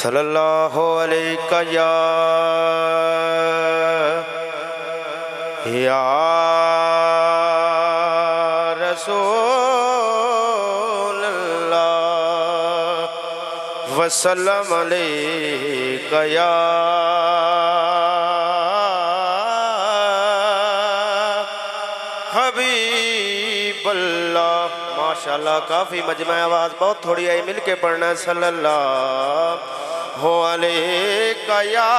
सल्लल्लाहु अलैहि या रसूल अल्लाह वसल्लम अलैका या हबीब अल्लाह। माशाल्लाह काफ़ी मजमा आवाज़ बहुत थोड़ी आई, मिल के पढ़ना सल्लल्लाहु अलैका या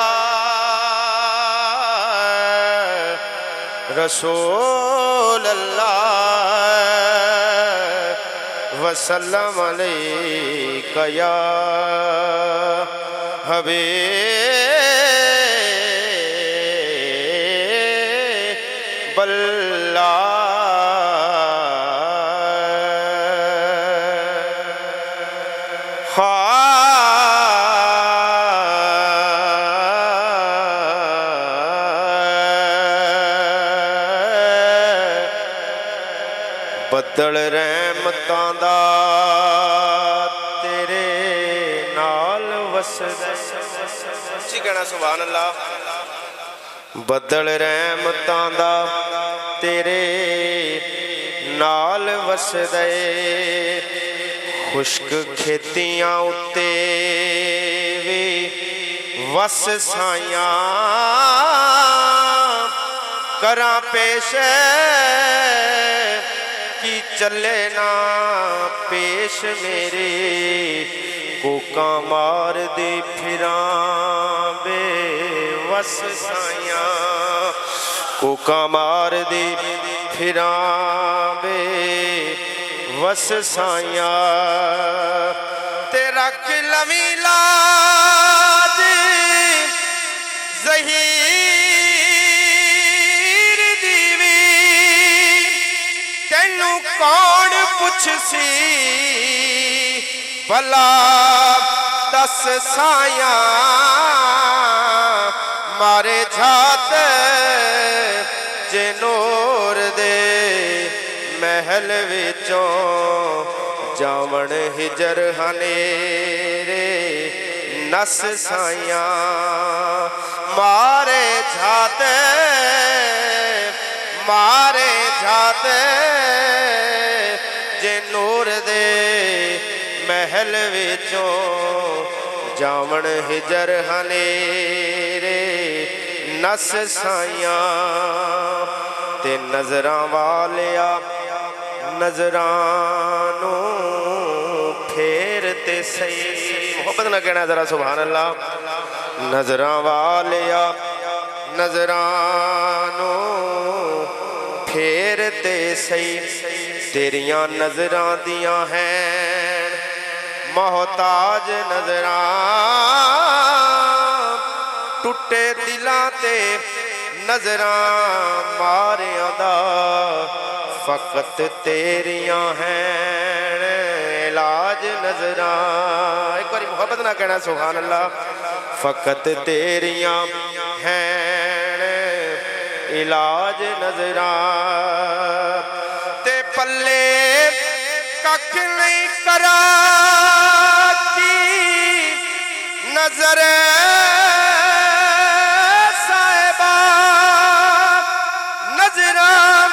रसूल अल्लाह वसल्लम अलैका या हबीब अल्लाह। बदल रहमतां दा तेरे नाल वसदा, जी कहना सुभान अल्लाह। बदल रहमतां दा तेरे नाल वसदा, खुश्क खेतियां उत्ते वी वस साइयां करां पेश की चले ना पेश मेरे कोका मार दे फिरां बेवस साइयां, कोका मार दे फिरां बेवस साइयां। तेरा किलवी लाज ज़हीर दीवी तेनू कौन पुछ सी भला दस साया मारे झात जे नूर दे महल विचों जावण हिजर हनेरे नस साया मारे झात मारे झात जे नूर दे महल विचों जावण हिजर हनेरे नस साइयां। ते नजरां वालिया नजरां नू फेर ते सही, मोहब्बत ना कहना जरा सुभान अल्लाह। नजरां वालिया नजरां नू फेर ते सही, तेरियां नजरां दियां हैं मोहताज नजरां, टुटे दिलां ते नजरां मारियां दा फकत तेरियां हैं इलाज नजरां। एक बारी मोहब्बत ना कहना सुभान अल्लाह। फकत तेरियां हैं इलाज नजरां, ते पल्ले कख नहीं करा की नजर साहिबा, नजरां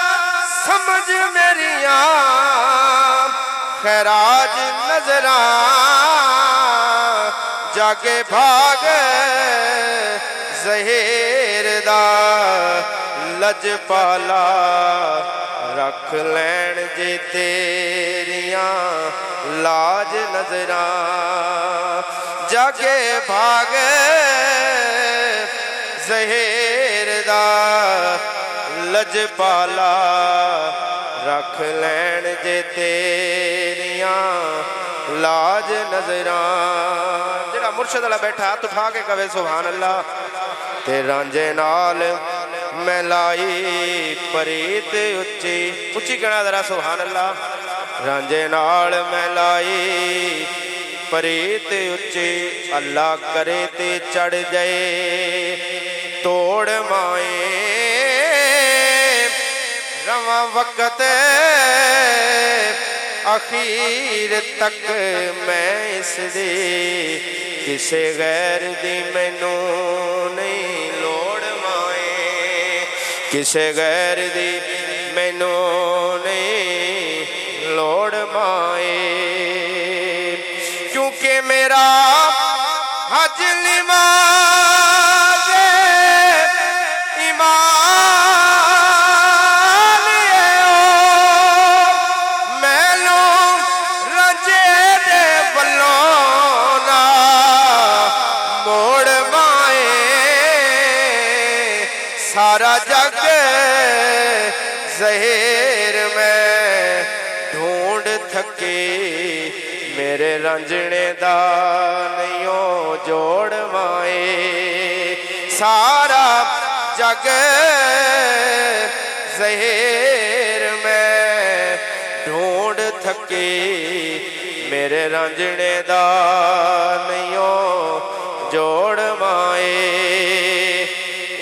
समझ मेरिया खैराज नजरां जागे भाग ज़हीर दा लजपाला रख लैन जे तेरियां लाज नजरां जागे भाग ज़हीर दा लजपाला रख लैन जे तेरियां लाज नजरां। जेड़ा मुर्शद वाला बैठा हाथ उठा के कवे सुभान अल्लाह। ते रांझे नाल मैं लाई परीत उच्ची, उच्ची कहना जरा सुभान अल्लाह। रांझे नाल मैं लाई परीत उच्ची, अल्लाह करे ते चढ़ जाए तोड़ माए रवा वक्त आखिर तक मैं इस दे किसे गैर दी मैनू नहीं लोड़ माए, किसे गैर दी मैनू नहीं लोड़ माए। क्योंकि मेरा हज लिमाज़े ईमान सारा जग ज़हीर में ढूंढ थके, मेरे रंजने दा नहीं जोड़ माए। सारा जग ज़हीर में ढूंढ थके, मेरे रंजने दा नहीं जोड़ माए।